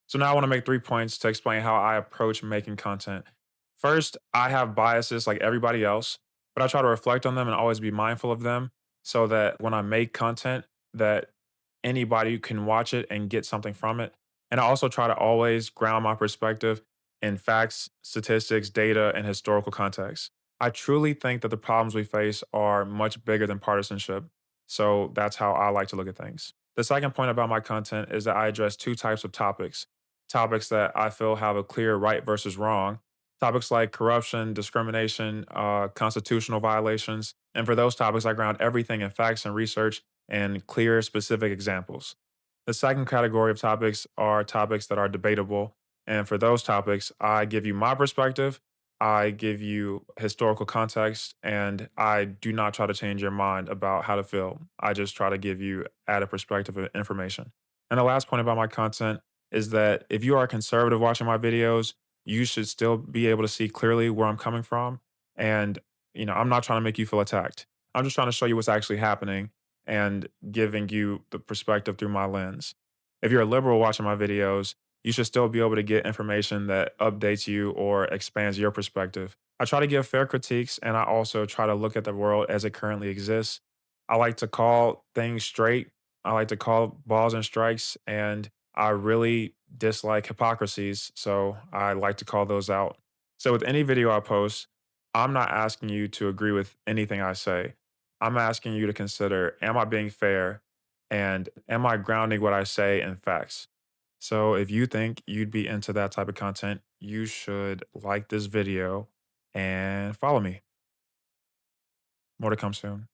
So now I want to make 3 points to explain how I approach making content. First, I have biases like everybody else, but I try to reflect on them and always be mindful of them so that when I make content that anybody can watch it and get something from it. And I also try to always ground my perspective in facts, statistics, data, and historical context. I truly think that the problems we face are much bigger than partisanship. So that's how I like to look at things. The second point about my content is that I address two types of topics that I feel have a clear right versus wrong, topics like corruption, discrimination, constitutional violations. And for those topics, I ground everything in facts and research and clear, specific examples. The second category of topics are topics that are debatable. And for those topics, I give you my perspective, I give you historical context, and I do not try to change your mind about how to feel. I just try to give you added perspective and information. And the last point about my content is that if you are a conservative watching my videos, you should still be able to see clearly where I'm coming from. And, I'm not trying to make you feel attacked. I'm just trying to show you what's actually happening and giving you the perspective through my lens. If you're a liberal watching my videos, you should still be able to get information that updates you or expands your perspective. I try to give fair critiques and I also try to look at the world as it currently exists. I like to call things straight. I like to call balls and strikes, and I really dislike hypocrisies. So I like to call those out. So with any video I post, I'm not asking you to agree with anything I say. I'm asking you to consider, am I being fair? And am I grounding what I say in facts? So if you think you'd be into that type of content, you should like this video and follow me. More to come soon.